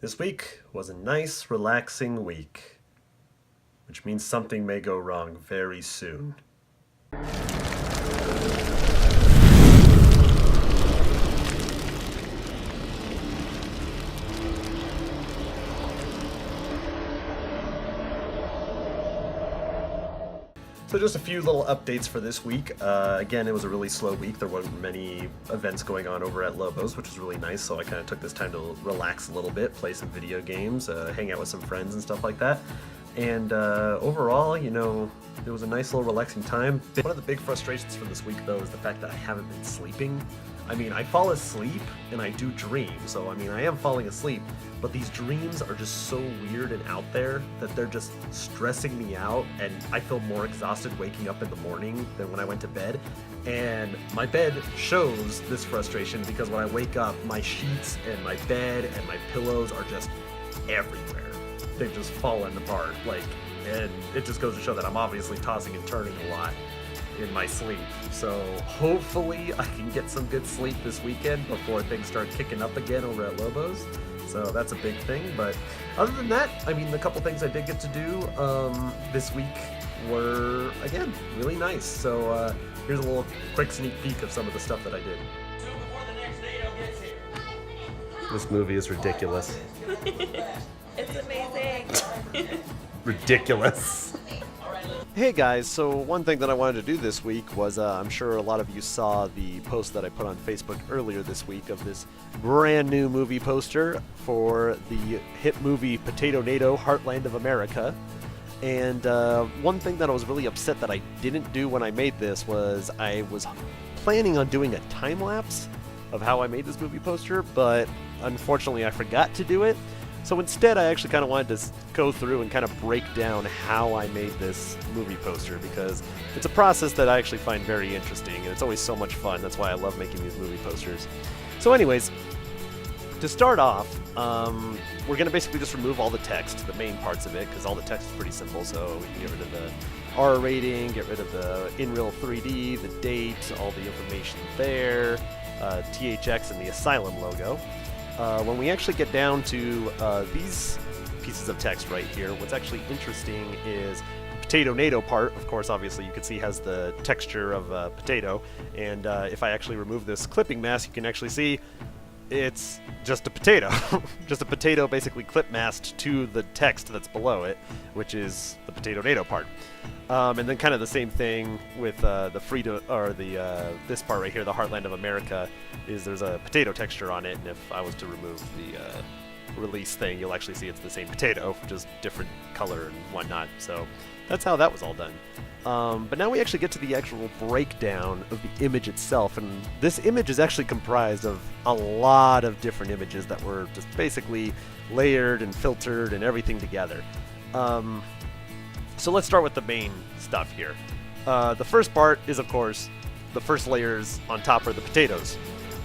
This week was a nice, relaxing week, which means something may go wrong very soon. So just a few little updates for this week. Again, it was a really slow week. There weren't many events going on over at Lobos, which was really nice, so I kind of took this time to relax a little bit, play some video games, hang out with some friends and stuff like that. And overall, it was a nice little relaxing time. One of the big frustrations for this week, though, is the fact that I haven't been sleeping. I mean, I fall asleep and I do dream, so I am falling asleep, but these dreams are just so weird and out there that they're just stressing me out, and I feel more exhausted waking up in the morning than when I went to bed. And my bed shows this frustration because when I wake up, my sheets and my bed and my pillows are just everywhere. They've just fallen apart, and it just goes to show that I'm obviously tossing and turning a lot in my sleep. So hopefully I can get some good sleep this weekend before things start kicking up again over at Lobos. So that's a big thing. But other than that, the couple things I did get to do this week were, again, really nice. So here's a little quick sneak peek of some of the stuff that I did. This movie is ridiculous. It's amazing. Ridiculous. Hey guys, so one thing that I wanted to do this week was, I'm sure a lot of you saw the post that I put on Facebook earlier this week of this brand new movie poster for the hit movie Potato Nado Heartland of America. And one thing that I was really upset that I didn't do when I made this was I was planning on doing a time lapse of how I made this movie poster, but unfortunately I forgot to do it. So instead, I actually kind of wanted to go through and kind of break down how I made this movie poster, because it's a process that I actually find very interesting, and it's always so much fun. That's why I love making these movie posters. So anyways, to start off, we're going to basically just remove all the text, the main parts of it, because all the text is pretty simple. So we can get rid of the R rating, get rid of the InReal 3D, the date, all the information there, THX and the Asylum logo. When we actually get down to these pieces of text right here, what's actually interesting is the Potato Nado part, of course, obviously you can see has the texture of a potato, and if I actually remove this clipping mask, you can actually see it's just a potato. Just a potato basically clip masked to the text that's below it, which is the Potato Nado part. And then kind of the same thing with the Frito, or the this part right here, the Heartland of America, is there's a potato texture on it, and if I was to remove the release thing, you'll actually see it's the same potato, just different color and whatnot. So that's how that was all done. But now we actually get to the actual breakdown of the image itself, and this image is actually comprised of a lot of different images that were just basically layered and filtered and everything together. So let's start with the main stuff here. The first part is, of course, the first layers on top are the potatoes.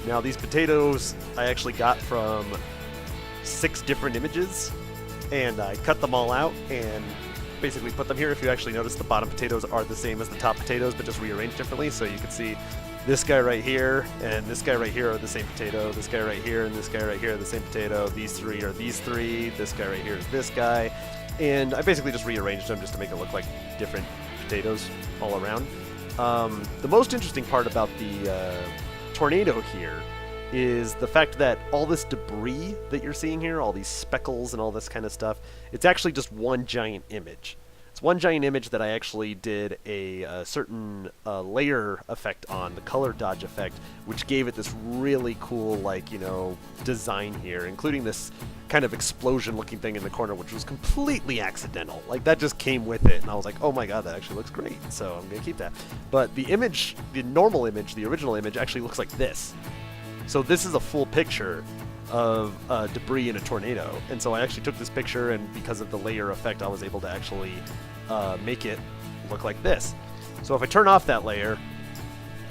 Now these potatoes I actually got from 6 different images, and I cut them all out and basically put them here. If you actually notice, the bottom potatoes are the same as the top potatoes, but just rearranged differently. So you can see this guy right here and this guy right here are the same potato, this guy right here and this guy right here are the same potato, these 3 are these 3, this guy right here is this guy, and I basically just rearranged them just to make it look like different potatoes all around. The most interesting part about the tornado here is the fact that all this debris that you're seeing here, all these speckles and all this kind of stuff, it's actually just one giant image. It's one giant image that I actually did a certain layer effect on, the color dodge effect, which gave it this really cool, design here, including this kind of explosion looking thing in the corner, which was completely accidental. Like, that just came with it, and I was like, oh my god, that actually looks great, so I'm gonna keep that. But the image, the normal image, the original image, actually looks like this. So this is a full picture of debris in a tornado, and so I actually took this picture, and because of the layer effect, I was able to actually make it look like this. So if I turn off that layer,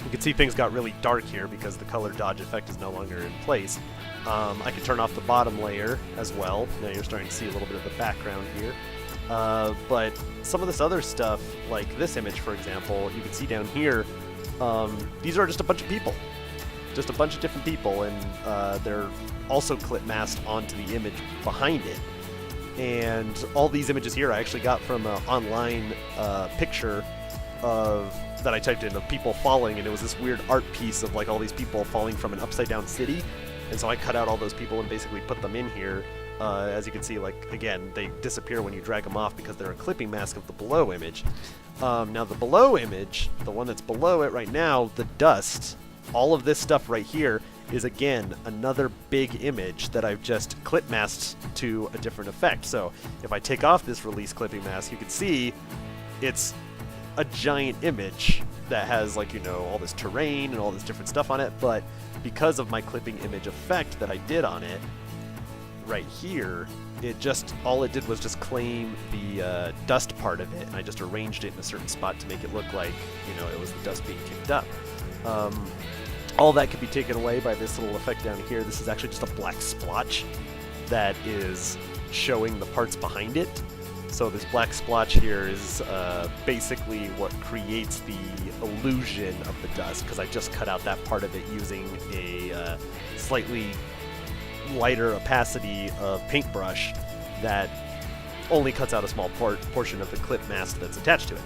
you can see things got really dark here because the color dodge effect is no longer in place. I can turn off the bottom layer as well. Now you're starting to see a little bit of the background here. But some of this other stuff, like this image, for example, you can see down here, these are just a bunch of people. just a bunch of different people, and they're also clip masked onto the image behind it. And all these images here I actually got from an online picture that I typed in of people falling, and it was this weird art piece of like all these people falling from an upside down city. And so I cut out all those people and basically put them in here. As you can see, like, again, they disappear when you drag them off because they're a clipping mask of the below image. Now the below image, the one that's below it right now, the dust, all of this stuff right here is, again, another big image that I've just clip masked to a different effect. So if I take off this release clipping mask, you can see it's a giant image that has, like, you know, all this terrain and all this different stuff on it, but because of my clipping image effect that I did on it right here, all it did was just claim the dust part of it, and I just arranged it in a certain spot to make it look like, you know, it was the dust being kicked up. All that could be taken away by this little effect down here. This is actually just a black splotch that is showing the parts behind it. So this black splotch here is basically what creates the illusion of the dust, because I just cut out that part of it using a slightly lighter opacity of paintbrush that only cuts out a small portion of the clip mask that's attached to it.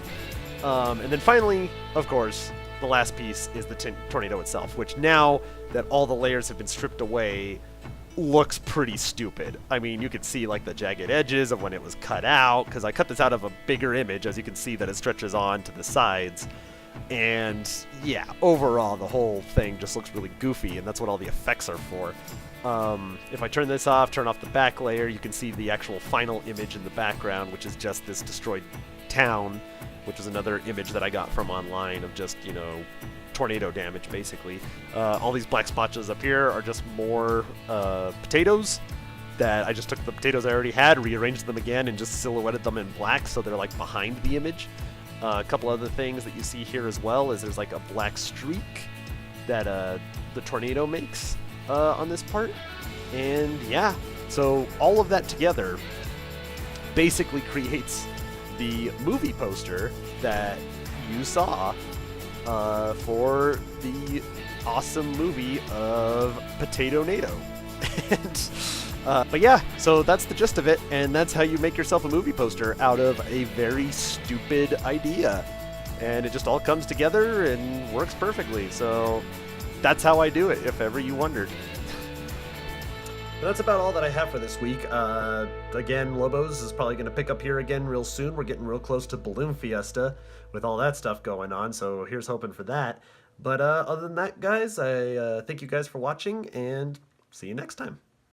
And then finally, of course, the last piece is the tornado itself, which now that all the layers have been stripped away, looks pretty stupid. I mean, you can see like the jagged edges of when it was cut out, because I cut this out of a bigger image, as you can see that it stretches on to the sides. And yeah, overall the whole thing just looks really goofy, and that's what all the effects are for. If I turn this off, turn off the back layer, you can see the actual final image in the background, which is just this destroyed town, which is another image that I got from online of just, you know, tornado damage, basically. All these black splotches up here are just more potatoes that I just took the potatoes I already had, rearranged them again, and just silhouetted them in black so they're like behind the image. A couple other things that you see here as well is there's like a black streak that the tornado makes on this part. And yeah, so all of that together basically creates the movie poster that you saw for the awesome movie of Potato Nado. But yeah, so that's the gist of it, and that's how you make yourself a movie poster out of a very stupid idea. And it just all comes together and works perfectly, so that's how I do it, if ever you wondered. That's about all that I have for this week. Again, Lobos is probably going to pick up here again real soon. We're getting real close to Balloon Fiesta with all that stuff going on, so here's hoping for that. But other than that, guys, I thank you guys for watching, and see you next time.